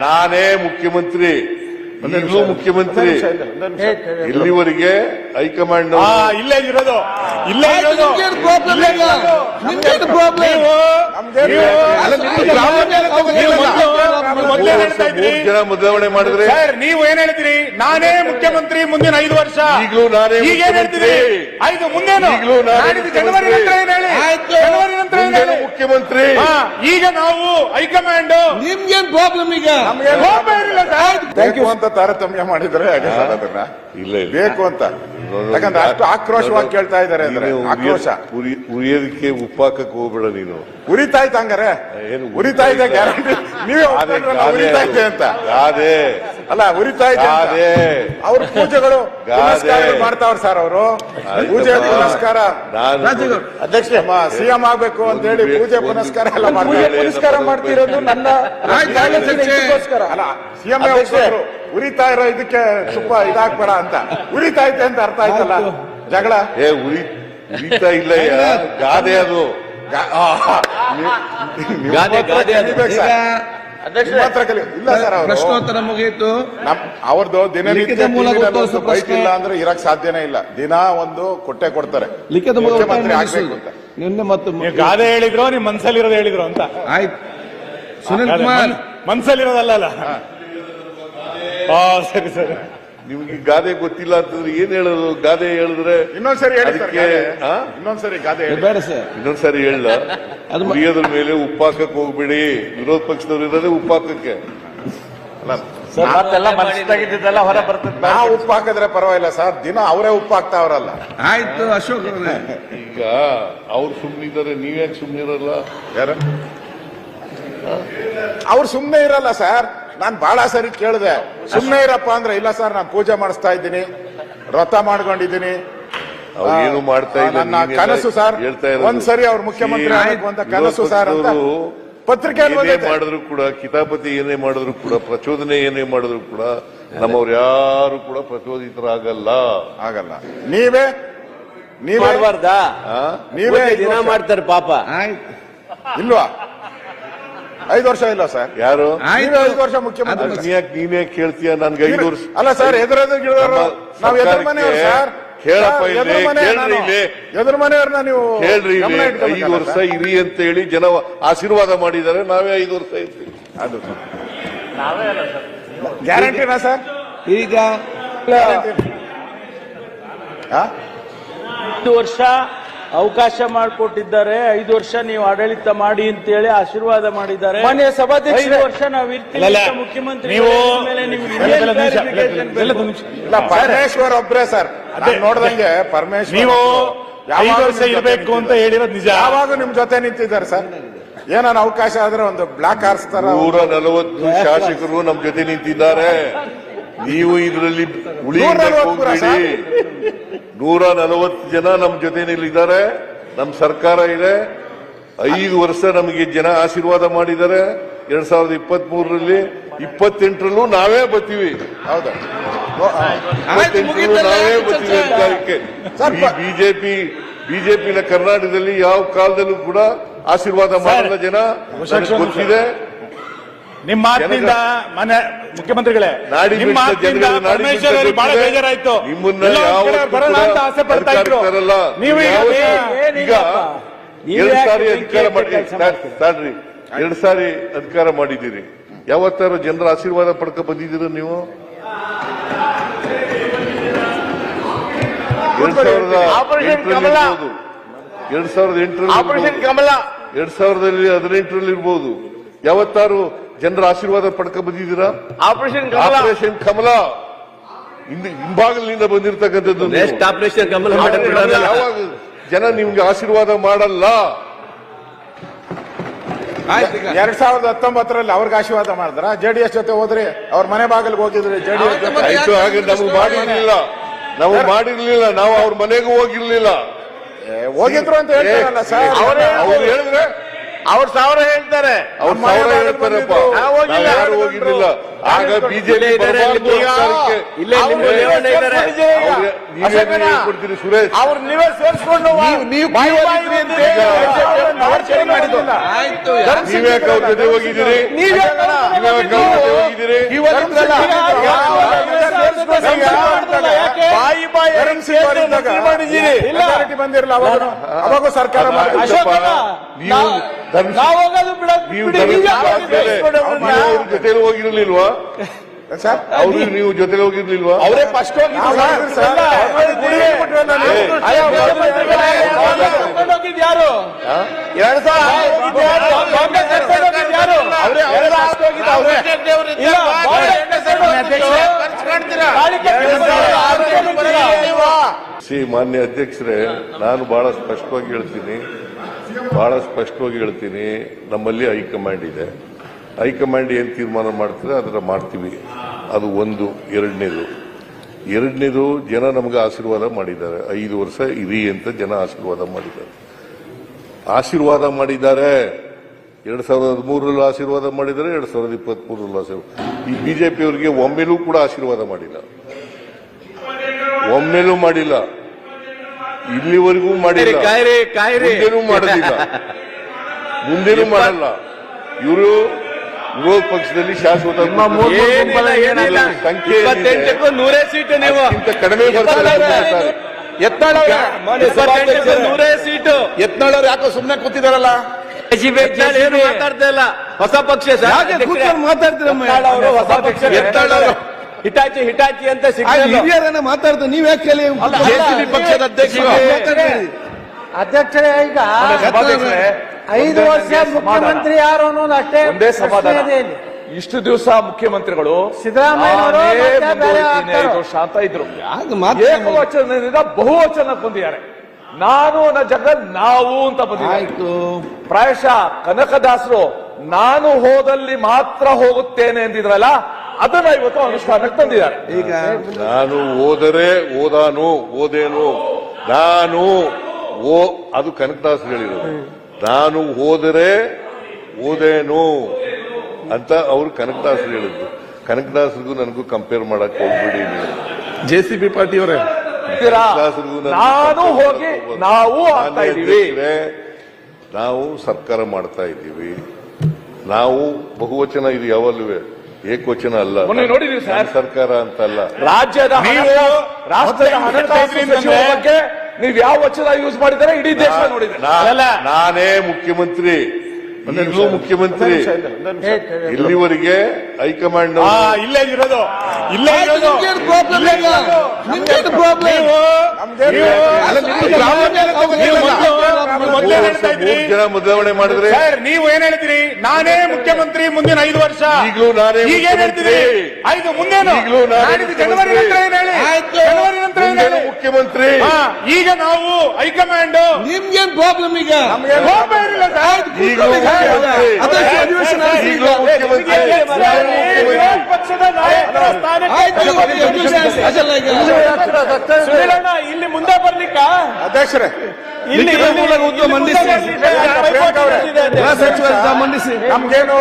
ನಾನೇ ಮುಖ್ಯಮಂತ್ರಿ, ಈಗಲೂ ಮುಖ್ಯಮಂತ್ರಿ. ಇಲ್ಲಿವರೆಗೆ ಹೈಕಮಾಂಡ್ ಇಲ್ಲೇ ಇರೋದು ಜನ ಬದಲಾವಣೆ ಮಾಡಿದ್ರೆ ನೀವು ಏನ್ ಹೇಳ್ತೀರಿ? ನಾನೇ ಮುಖ್ಯಮಂತ್ರಿ ಮುಂದಿನ 5 ವರ್ಷ. ಈಗಲೂ ನಾನೇ ಈಗ ಏನ್ ಹೇಳ್ತೀರಿ? 5 ಮುಂದೇನು? ಜನವರಿ ನಂತರ ಏನ್ ಹೇಳಿ? ಜನವರಿ ನಂತರ ಏನ್ ಹೇಳಿ? ಮುಖ್ಯಮಂತ್ರಿ. ಈಗ ನಾವು ಹೈಕಮಾಂಡ್ ನಿಮ್ಗೇನ್ ಪ್ರಾಬ್ಲಮ್? ಈಗ ಬೇಕು ಅಂತ ತಾರತಮ್ಯ ಮಾಡಿದ್ರೆ ಅದನ್ನ ಇಲ್ಲ ಬೇಕು ಅಂತ, ಯಾಕಂದ್ರೆ ಅಷ್ಟು ಆಕ್ರೋಶವಾಗಿ ಕೇಳ್ತಾ ಇದಾರೆ ಅಂದ್ರೆ ಆಕ್ರೋಶ. ಉರಿಯೋದಕ್ಕೆ ಉಪ್ಪಾಕಕ್ಕೆ ಹೋಗ್ಬೇಡ ನೀನು. ಉರಿತಾಯ್ತು ಹಂಗಾರೆ, ಏನು ಉರಿತಾ ಇದೆ ಗ್ಯಾರಂಟಿ. ನೀವೇ ಉರಿತಾ ಇದೆ ಅಂತ. ಗಾದೆ ಅಲ್ಲ, ಉರಿತಾ ಇದೆ. ಅವ್ರ ಪೂಜೆಗಳು ಮಾಡ್ತಾವ್ರ ಸರ್. ಅವರು ಪೂಜೆ ಪುನಸ್ಕಾರ, ಅಧ್ಯಕ್ಷ ಸಿಎಂ ಆಗ್ಬೇಕು ಅಂತ ಹೇಳಿ ಪೂಜೆ ಪುನಸ್ಕಾರ ಎಲ್ಲ ಪುನಸ್ಕಾರ ಮಾಡ್ತಿರೋದು ನನ್ನ ಅಲ್ಲ. ಸಿಎಂ ಉರಿತಾ ಇರೋ ಇದಕ್ಕೆ ತುಪ್ಪ ಇದಾಗ್ಬೇಡ ಅಂತ. ಉರಿತಾ ಐತೆ ಅಂತ ಅರ್ಥ ಆಯ್ತಲ್ಲ. ಜಗಳ ಉರಿತಾ ಇಲ್ಲ, ಗಾದೆ ಅದು. ಇಲ್ಲ ಸರ್, ಪ್ರಶ್ನೋತ್ತರ ಮುಗಿಯಿತು. ಅವ್ರದ್ದು ದಿನನಿತ್ಯ ಬೈಕ್ ಇಲ್ಲ ಅಂದ್ರೆ ಇರಕ್ ಸಾಧ್ಯನೇ ಇಲ್ಲ. ದಿನ ಒಂದು ಕೊಡ್ತಾರೆ ಲಿಖಿತ ಮುಖ್ಯಮಂತ್ರಿ ಆಗ್ಬೇಕು ಅಂತ. ನಿನ್ನೆ ಮತ್ತು ಗಾದೆ ಹೇಳಿದ್ರು, ನಿಮ್ ಮನ್ಸಲ್ಲಿರೋದು ಹೇಳಿದ್ರು ಅಂತ. ಆಯ್ತು. ಸುನಿಲ್ ಕುಮಾರ್ ಮನ್ಸಲ್ಲಿರೋದಲ್ಲ. ಸರಿ ಸರಿ. ನಿಮ್ಗೆ ಗಾದೆ ಗೊತ್ತಿಲ್ಲ ಅಂತಂದ್ರೆ ಏನ್ ಹೇಳೋದು? ಗಾದೆ ಹೇಳಿದ್ರೆ ಇನ್ನೊಂದ್ಸರಿ ಹೇಳಿ. ಇನ್ನೊಂದ್ಸರಿ ಗಾದೆ ಬೇಡ ಸರ್, ಇನ್ನೊಂದ್ಸರಿ ಹೇಳ. ಉರಿಯೋದ್ರ ಮೇಲೆ ಉಪ್ಪಾಕಕ್ಕೆ ಹೋಗ್ಬೇಡಿ. ವಿರೋಧ ಪಕ್ಷದವ್ರು ಇರೋದೇ ಉಪ್ಪಾಕಕ್ಕೆ. ಹೊರ ಬರ್ತದೆ. ನಾವು ಉಪ್ಪು ಹಾಕಿದ್ರೆ ಪರವಾಗಿಲ್ಲ ಸರ್, ದಿನ ಅವರೇ ಉಪ್ಪು ಹಾಕ್ತಾವ್ರಲ್ಲ. ಆಯ್ತು ಅಶೋಕ್. ಈಗ ಅವ್ರು ಸುಮ್ನಿದ್ದಾರೆ, ನೀವ್ಯಾಕೆ ಸುಮ್ನಿರಲ್ಲ? ಯಾರ ಅವ್ರು ಸುಮ್ನೆ ಇರಲ್ಲ ಸರ್. ನಾನ್ ಬಹಳ ಸರಿ ಕೇಳಿದೆ, ಸುಮ್ನೆ ಇರಪ್ಪ ಅಂದ್ರೆ ಇಲ್ಲ ಸರ್, ನಾನು ಪೂಜೆ ಮಾಡಿಸ್ತಾ ಇದ್ದೀನಿ, ವ್ರತ ಮಾಡ್ಕೊಂಡಿದ್ದೀನಿ, ಏನು ಮಾಡ್ತಾ ಇಲ್ಲ. ನನ್ನ ಕನಸು ಸರ್. ಒಂದ್ಸರಿ ಅವ್ರು ಮುಖ್ಯಮಂತ್ರಿ ಆಗಬೇಕು ಅಂತ ಕನಸು ಸರ್ ಅಂತ ಪತ್ರಿಕೆ ಮಾಡಿದ್ರು ಕೂಡ, ಕಿತಾಪತಿ ಏನೇ ಮಾಡಿದ್ರು ಕೂಡ, ಪ್ರಚೋದನೆ ಏನೇ ಮಾಡಿದ್ರು ಕೂಡ ನಮ್ಮವ್ರು ಯಾರು ಕೂಡ ಪ್ರಚೋದಿತರಾಗಲ್ಲ. ಆಗಲ್ಲ. ನೀವೇ ಮಾಡಬಾರ್ದಾ? ನೀವೇ ದಿನ ಮಾಡ್ತಾರೆ ಪಾಪ. ಆಯ್ತು. ಇಲ್ವಾ? 5 ವರ್ಷ ಇಲ್ಲ ಸರ್. ಯಾರು? 5 ವರ್ಷ ಮುಖ್ಯಮಂತ್ರಿ. ನೀನೇ ಕೇಳ್ತೀಯ? ನನ್ಗೆ 5 ವರ್ಷ ಅಲ್ಲ ಸರ್. ನಾವು ಎದುರು ಮನೆಯವರು ಸರ್. ಕೇಳಪ್ಪ, ಇಲ್ಲಿ ಎದುರು ಮನೆಯವ್ರನ್ನ ನೀವು ಹೇಳ್ರಿ. 5 ವರ್ಷ ಇರಿ ಅಂತ ಹೇಳಿ ಜನ ಆಶೀರ್ವಾದ ಮಾಡಿದ್ದಾರೆ. ನಾವೇ 5 ವರ್ಷ ಇರ್ತೀವಿ. ಅದು ಗ್ಯಾರಂಟಿನಾ ಸರ್? ಈಗ 5 ವರ್ಷ ಅವಕಾಶ ಮಾಡಿಕೊಟ್ಟಿದ್ದಾರೆ. 5 ವರ್ಷ ನೀವು ಆಡಳಿತ ಮಾಡಿ ಅಂತೇಳಿ ಆಶೀರ್ವಾದ ಮಾಡಿದ್ದಾರೆ. 5 ವರ್ಷ ನಾವು ಇರ್ತೀವಿ ಮುಖ್ಯಮಂತ್ರಿ. ಪರಮೇಶ್ವರ್ ಒಬ್ರೇ ಸರ್ ನೋಡ್ದಂಗೆ. ಪರಮೇಶ್ವರ್ ನೀವು 5 ವರ್ಷ ಇರಬೇಕು ಅಂತ ಹೇಳಿರೋದು ನಿಜ. ಯಾವಾಗ ನಿಮ್ ಜೊತೆ ನಿಂತಿದ್ದಾರೆ ಸರ್. ಏನಾನ ಅವಕಾಶ ಆದ್ರೆ ಒಂದು ಬ್ಲಾಕ್ ಹಾರಿಸ್ತಾರ. 140 ಶಾಸಕರು ನಮ್ ಜೊತೆ ನಿಂತಿದ್ದಾರೆ. ನೀವು ಇದರಲ್ಲಿ ಉಳಿ 140 ಜನ ನಮ್ ಜೊತೆನಲ್ಲಿದ್ದಾರೆ. ನಮ್ ಸರ್ಕಾರ ಇದೆ. 5 ವರ್ಷ ನಮಗೆ ಜನ ಆಶೀರ್ವಾದ ಮಾಡಿದ್ದಾರೆ. 2023ರಲ್ಲಿ 28ರಲ್ಲೂ ನಾವೇ ಬರ್ತೀವಿ. ಹೌದಾ? 28ರಲ್ಲೂ ನಾವೇ ಬರ್ತೀವಿ ಅಧಿಕಾರಕ್ಕೆ. ಬಿಜೆಪಿನ ಕರ್ನಾಟಕದಲ್ಲಿ ಯಾವ ಕಾಲದಲ್ಲೂ ಕೂಡ ಆಶೀರ್ವಾದ ಮಾಡಲ್ಲ ಜನ. ಗೊತ್ತಿದೆ. ನಿಮ್ಮ ಮಾತಿನಿಂದ ಮುಖ್ಯಮಂತ್ರಿಗಳೇ, ನಿಮ್ಮ ಮಾತಿನಿಂದ ಪರಮೇಶ್ವರ್ ಅವರಿಗೆ ಬಹಳ ಬೇಜಾರಾಯ್ತು. ನಿಮ್ಮನ್ನ ಬರೋಣ ಅಂತ ಆಸೆ ಪಡ್ತಾ ಇದ್ರು. ನೀವು ಈಗ 2 ಸಾರಿ ಅಧಿಕಾರ ಮಾಡಿ 2 ಸಾರಿ ಅಧಿಕಾರ ಮಾಡಿದ್ದೀರಿ. ಯಾವತ್ತಾರು ಜನರ ಆಶೀರ್ವಾದ ಪಡ್ಕ ಬಂದಿದ್ದೀರ ನೀವು? 2018ರಲ್ಲಿ ಇರ್ಬೋದು. ಯಾವತ್ತಾರು ಜನರ ಆಶೀರ್ವಾದ ಪಡ್ಕ ಬಂದಿದ್ದೀರಾ? ಆಪರೇಷನ್ ಕಮಲ ಹಿಂಭಾಗಲಿನಿಂದ ಬಂದಿರತಕ್ಕಂಥದ್ದು. ಆಪರೇಷನ್ ಕಮಲ ಯಾವಾಗ ಜನ ನಿಮ್ಗೆ ಆಶೀರ್ವಾದ ಮಾಡಲ್ಲ? 2019ರಲ್ಲಿ ಅವ್ರಿಗೆ ಆಶೀರ್ವಾದ ಮಾಡಿದ್ರ? ಜೆಡಿಎಸ್ ಜೊತೆ ಹೋದ್ರಿ, ಅವ್ರ ಮನೆ ಬಾಗಿಲಿಗೆ ಹೋಗಿದ್ರಿ. ಜೆಡಿಎಸ್ ಜೊತೆ ಆಯ್ತು. ಹಾಗೆ ನಮ್ಗೆ ಮಾಡಿರ್ಲಿಲ್ಲ. ನಾವು ಅವ್ರ ಮನೆಗೂ ಹೋಗಿರ್ಲಿಲ್ಲ. ಹೋಗಿದ್ರು ಅಂತ ಹೇಳ್ತಾರಲ್ಲ ಸರ್. ಅವ್ರು ಹೇಳಿದ್ರೆ ಅವ್ರ 1000 ಹೇಳ್ತಾರೆ. ಅವ್ರು 1000 ಹೇಳ್ತಾರಪ್ಪ, ನಾವು ಹೋಗಿಲ್ಲ. ನಾವು ಯಾರು ಹೋಗಿರ್ಲಿಲ್ಲ. ಆಗ ಬಿಜೆಪಿ ಕೊಡ್ತೀರಿ ಸುರೇಶ್, ಅವ್ರು ನೀವೇ ಸೇರಿಸ್ಕೊಂಡು ಆಯ್ತು ನೀವ್ಯಾಕೆ ಅವ್ರ ಜೊತೆ ಹೋಗಿದ್ದೀರಿ? ನೀವ್ಯಾಕೆ ಅವ್ರ ಜೊತೆ ಹೋಗಿದ್ದೀರಿ? ಬಂದಿರಲ್ಲ ಅವಾಗ ಸರ್ಕಾರ ನೀವು ಜೊತೆಲಿ ಹೋಗಿರ್ಲಿಲ್ವಾ? ಅವ್ರು ನೀವು ಜೊತೆಲಿ ಹೋಗಿರ್ಲಿಲ್ವಾ? ಅವರೇ ಫಸ್ಟ್ ಮಾನ್ಯ ಅಧ್ಯಕ್ಷರೇ, ನಾನು ಬಹಳ ಸ್ಪಷ್ಟವಾಗಿ ಹೇಳ್ತೀನಿ, ನಮ್ಮಲ್ಲಿ ಹೈಕಮಾಂಡ್ ಇದೆ. ಹೈಕಮಾಂಡ್ ಏನ್ ತೀರ್ಮಾನ ಮಾಡ್ತಾರೆ ಅದನ್ನ ಮಾಡ್ತೀವಿ. ಅದು ಒಂದು. ಎರಡನೇದು ಜನ ನಮಗೆ ಆಶೀರ್ವಾದ ಮಾಡಿದ್ದಾರೆ. 5 ವರ್ಷ ಇರಿ ಅಂತ ಜನ ಆಶೀರ್ವಾದ ಮಾಡಿದ್ದಾರೆ. 2013ರಲ್ಲೂ ಆಶೀರ್ವಾದ ಮಾಡಿದ್ದಾರೆ, 2023ರಲ್ಲೂ ಆಶೀರ್ವಾದ. ಈ ಬಿಜೆಪಿಯವರಿಗೆ ಒಮ್ಮೆಲೂ ಕೂಡ ಆಶೀರ್ವಾದ ಮಾಡಿಲ್ಲ, ಇಲ್ಲಿವರೆಗೂ ಮಾಡಿಲ್ಲ, ಮುಂದೇನೂ ಮಾಡಲ್ಲ. ಇವರು ವಿರೋಧ ಪಕ್ಷದಲ್ಲಿ ಶಾಶ್ವತ ಸಂಖ್ಯೆ 100 ಸೀಟು ನೀವು ಕಡಿಮೆ ಬರ್ತಾರೆ. ಸೀಟು ಯತ್ನಾಳವ್ರು ಯಾಕೋ ಸುಮ್ಮನೆ ಕೂತಿದಾರಲ್ಲ, ಏನು ಮಾತಾಡ್ತಾ ಇಲ್ಲ. ಹೊಸ ಪಕ್ಷ ಮಾತಾಡ್ತೀರಮ್ಮ, ಹೊಸ ಪಕ್ಷ ಹಿಟಾಚಿ ಅಂತ ಹಿರಿಯರನ್ನ ಮಾತಾಡ್ತಾರೆ. ನೀವ್ ಯಾಕೆ ಕೇಳಿ ಜೆಸಿಬಿ ಪಕ್ಷದ ಅಧ್ಯಕ್ಷರೇ, ಈಗ 5 ವರ್ಷ ಮುಖ್ಯಮಂತ್ರಿ ಯಾರು ಅನ್ನೋದು ಅಷ್ಟೇ ಒಂದೇ ಸಮಾಧಾನ. ಪ್ರಶ್ನೆ ಇದೆ ಇಲ್ಲಿ. ಇಷ್ಟು ದಿವಸ ಮುಖ್ಯಮಂತ್ರಿಗಳು ಸಿದ್ದರಾಮಯ್ಯನವರು ನಾನೇ ಮತ್ತೆ ಬೇರೆ ಮುಂದುವರಿತೀನಿ, ಆಗ್ತಾರೆ. 5 ವರ್ಷ ಅಂತ ಇದ್ರು. ಯಾಕೆ ಏಕವಚನದಿಂದ ಬಹುವಚನ ಬಂದಿದ್ದಾರೆ. ನಾನು ಜಗನ್ ನಾವು ಅಂತ ಬಂದಿದ್ದಾರೆ. ಆಯ್ತು, ಪ್ರಾಯಶಃ ಕನಕದಾಸರು ನಾನು ಹೋದಲ್ಲಿ ಮಾತ್ರ ಹೋಗುತ್ತೇನೆ ಎಂದಿದ್ರಲ್ಲ, ಅದನ್ನ ಇವತ್ತು ಅನುಷ್ಠಾನಕ್ಕೆ ತಂದಿದ್ದಾರೆ. ಈಗ ನಾನು ಓದೇನು ಅದು ಕನಕದಾಸ್ ಹೇಳಿರೋದು. ನಾನು ಓದೇನು ಅಂತ ಅವ್ರು ಕನಕದಾಸ್ ಹೇಳಿದ್ರು. ಕನಕದಾಸರಿಗೂ ನನಗೂ ಕಂಪೇರ್ ಮಾಡಕ್ ಹೋಗ್ಬಿಡಿ ನೀವು. ಜೆಸಿಬಿ ಪಾರ್ಟಿಯವರೇ, ನಾನು ಹೋಗಿ ನಾವು ಆಗ್ತಾ ಇದೀವಿ. ನಾವು ಸರ್ಕಾರ ಮಾಡ್ತಾ ಇದ್ದೀವಿ. ನಾವು ಬಹುವಚನ ಇದು ಯಾವಲ್ಲೂ ಏಕವಚನ ಅಲ್ಲ. ಮೊನ್ನೆ ನೋಡಿದ್ವಿ ಸರ್, ಸರ್ಕಾರ ಅಂತಲ್ಲ. ರಾಜ್ಯದ ರಾಷ್ಟ್ರದ ಹಣಕಾಸು ಸಚಿವರ ಬಗ್ಗೆ ನೀವು ಯಾವ ವಚನ ಯೂಸ್ ಮಾಡಿದರೆ ಇಡೀ ದೇಶ ನೋಡಿದೆ. ನಾನೇ ಮುಖ್ಯಮಂತ್ರಿ, ಈಗಲೂ ಮುಖ್ಯಮಂತ್ರಿ. ಇಲ್ಲಿವರೆಗೆ ಹೈಕಮಾಂಡ್ ಇಲ್ಲೇ ಇರೋದು ಜನ ಬದಲಾವಣೆ ಮಾಡಿದ್ರೆ ನೀವು ಏನ್ ಹೇಳ್ತೀರಿ? ನಾನೇ ಮುಖ್ಯಮಂತ್ರಿ ಮುಂದಿನ 5 ವರ್ಷ. ಈಗಲೂ ನಾನೇ ಹೇಳ್ತೀರಿ 5 ಮುಂದೇನು? ಈಗಲೂ ನಾನೇ ಜನವರಿ ನಂತರ ಏನ್ ಹೇಳಿ? ಜನವರಿ ನಂತರ ಏನ್ ಹೇಳಿ? ಮುಖ್ಯಮಂತ್ರಿ. ಈಗ ನಾವು ಹೈಕಮಾಂಡ್ ನಿಮ್ಗೇನ್ ಪ್ರಾಬ್ಲಮ್ ಈಗ? ಕೋಪ ಇರಲಿಲ್ಲ ಸರ್. ಈಗಲೂ ಅದಕ್ಕೆ ಅಧಿವೇಶನ ಆಯ್ತು. ಈಗಲೂ ಮುಖ್ಯಮಂತ್ರಿ. ಪಕ್ಷದ ನಾಯಕರ ಸ್ಥಾನಕ್ಕೆ ಸುನಿಲಣ್ಣ ಇಲ್ಲಿ ಮುಂದೆ ಬರ್ಲಿಕ್ಕ ಅಧ್ಯಕ್ಷರೇ, ಮಂಡಿಸಿ, ಗೃಹ ಸಚಿವರ ಮಂಡಿಸಿ. ನಮ್ಗೇನು